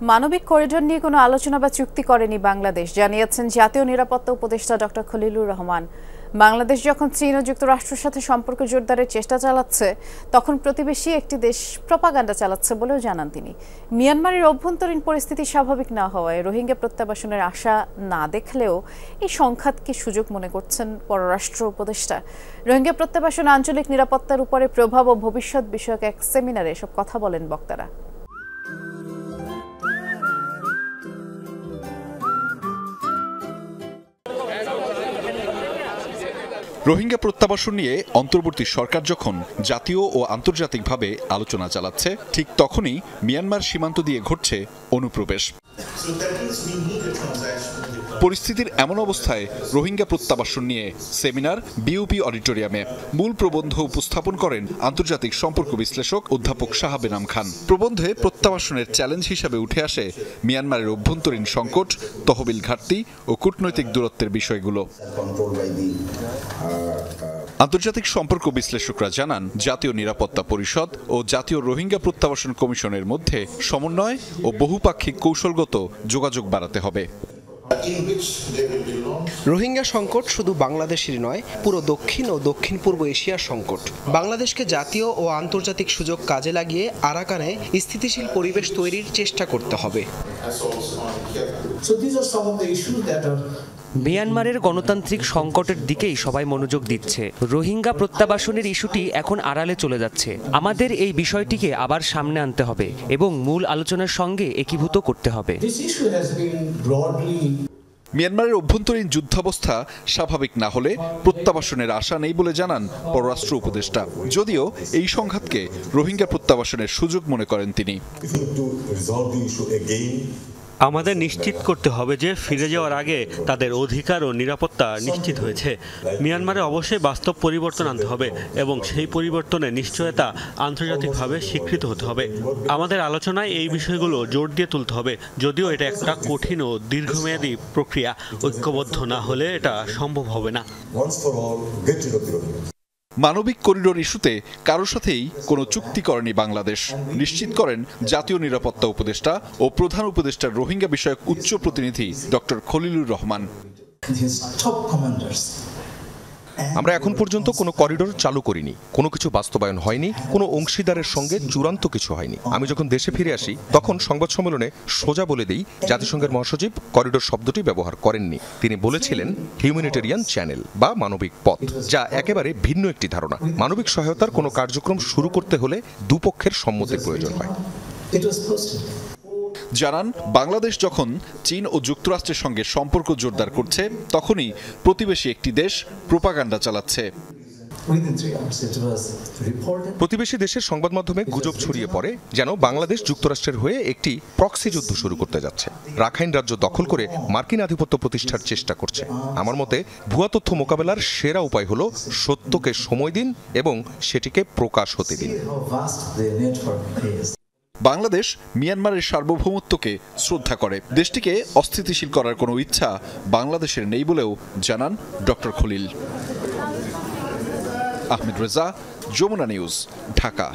মানবিক করিডোর নিয়ে কোনো আলোচনা বা চুক্তি করেনি বাংলাদেশ, জানিয়েছেন জাতীয় নিরাপত্তা উপদেষ্টা ডক্টর খলিলুর রহমান। বাংলাদেশ যখন চীন ও যুক্তরাষ্ট্রের সাথে সম্পর্ক জোরদারের চেষ্টা চালাচ্ছে, তখন প্রতিবেশী একটি দেশ প্রপাগান্ডা চালাচ্ছে বলেও জানান তিনি। মিয়ানমারের অভ্যন্তরীণ পরিস্থিতি স্বাভাবিক না হওয়ায় রোহিঙ্গা প্রত্যাবাসনের আশা না দেখলেও এই সংঘাতকে সুযোগ মনে করছেন পররাষ্ট্র উপদেষ্টা। রোহিঙ্গা প্রত্যাবাসন আঞ্চলিক নিরাপত্তার উপরে প্রভাব ও ভবিষ্যৎ বিষয়ক এক সেমিনারে এসব কথা বলেন বক্তারা। রোহিঙ্গা প্রত্যাবাসন নিয়ে অন্তর্বর্তী সরকার যখন জাতীয় ও আন্তর্জাতিকভাবে আলোচনা চালাচ্ছে, ঠিক তখনই মিয়ানমার সীমান্ত দিয়ে ঘটছে অনুপ্রবেশ। পরিস্থিতির এমন অবস্থায় রোহিঙ্গা প্রত্যাবাসন নিয়ে সেমিনার বিউপি অডিটোরিয়ামে মূল প্রবন্ধ উপস্থাপন করেন আন্তর্জাতিক সম্পর্ক বিশ্লেষক অধ্যাপক শাহাব এনাম খান। প্রবন্ধে প্রত্যাবাসনের চ্যালেঞ্জ হিসাবে উঠে আসে মিয়ানমারের অভ্যন্তরীণ সংকট, তহবিল ঘাটতি ও কূটনৈতিক দূরত্বের বিষয়গুলো। আন্তর্জাতিক সম্পর্ক বিশ্লেষকরা জানান, জাতীয় নিরাপত্তা পরিষদ ও জাতীয় রোহিঙ্গা প্রত্যাবাসন কমিশনের মধ্যে সমন্বয় ও বহুপাক্ষিক কৌশলগত যোগাযোগ বাড়াতে হবে। রোহিঙ্গা সংকট শুধু বাংলাদেশেরই নয়, পুরো দক্ষিণ ও দক্ষিণ পূর্ব এশিয়ার সংকট। বাংলাদেশকে জাতীয় ও আন্তর্জাতিক সুযোগ কাজে লাগিয়ে আরাকানে স্থিতিশীল পরিবেশ তৈরির চেষ্টা করতে হবে। মিয়ানমারের গণতান্ত্রিক সংকটের দিকেই সবাই মনোযোগ দিচ্ছে। রোহিঙ্গা প্রত্যাবাসনের ইস্যুটি এখন আড়ালে চলে যাচ্ছে। আমাদের এই বিষয়টিকে আবার সামনে আনতে হবে এবং মূল আলোচনার সঙ্গে একীভূত করতে হবে। মিয়ানমারের অভ্যন্তরীণ যুদ্ধাবস্থা স্বাভাবিক না হলে প্রত্যাবাসনের আশা নেই বলে জানান পররাষ্ট্র উপদেষ্টা। যদিও এই সংঘাতকে রোহিঙ্গা প্রত্যাবাসনের সুযোগ মনে করেন তিনি। আমাদের নিশ্চিত করতে হবে যে ফিরে যাওয়ার আগে তাদের অধিকার ও নিরাপত্তা নিশ্চিত হয়েছে। মিয়ানমারে অবশ্যই বাস্তব পরিবর্তন আনতে হবে এবং সেই পরিবর্তনের নিশ্চয়তা আন্তর্জাতিকভাবে স্বীকৃত হতে হবে। আমাদের আলোচনায় এই বিষয়গুলো জোর দিয়ে তুলতে হবে। যদিও এটা একটা কঠিন ও দীর্ঘমেয়াদী প্রক্রিয়া, ঐক্যবদ্ধ না হলে এটা সম্ভব হবে না। মানবিক করিডোর ইস্যুতে কারোর সাথেই কোনো চুক্তি করেনি বাংলাদেশ, নিশ্চিত করেন জাতীয় নিরাপত্তা উপদেষ্টা ও প্রধান উপদেষ্টার রোহিঙ্গা বিষয়ক উচ্চ প্রতিনিধি ডক্টর খলিলুর রহমান। আমরা এখন পর্যন্ত কোনো করিডোর চালু করিনি, কোনো কিছু বাস্তবায়ন হয়নি, কোনো অংশীদারের সঙ্গে চূড়ান্ত কিছু হয়নি। আমি যখন দেশে ফিরে আসি তখন সংবাদ সম্মেলনে সোজা বলে দিই, জাতিসংঘের মহাসচিব করিডোর শব্দটি ব্যবহার করেননি। তিনি বলেছিলেন হিউম্যানিটেরিয়ান চ্যানেল বা মানবিক পথ, যা একেবারে ভিন্ন একটি ধারণা। মানবিক সহায়তার কোনো কার্যক্রম শুরু করতে হলে দুপক্ষের সম্মতির প্রয়োজন হয়। জানান, বাংলাদেশ যখন চীন ও যুক্তরাষ্ট্রের সঙ্গে সম্পর্ক জোরদার করছে, তখনই প্রতিবেশী একটি দেশ প্রপাগান্ডা চালাচ্ছে। প্রতিবেশী দেশের সংবাদ মাধ্যমে গুজব ছড়িয়ে পড়ে যেন বাংলাদেশ যুক্তরাষ্ট্রের হয়ে একটি প্রক্সি যুদ্ধ শুরু করতে যাচ্ছে, রাখাইন রাজ্য দখল করে মার্কিন আধিপত্য প্রতিষ্ঠার চেষ্টা করছে। আমার মতে ভুয়া তথ্য মোকাবেলার সেরা উপায় হলো সত্যকে সময় দিন এবং সেটিকে প্রকাশ হতে দিন। বাংলাদেশ মিয়ানমারের সার্বভৌমত্বকে শ্রদ্ধা করে। দেশটিকে অস্থিতিশীল করার কোনো ইচ্ছা বাংলাদেশের নেই বলেও জানান ডক্টর খলিল। আহমেদ রেজা, যমুনা নিউজ, ঢাকা।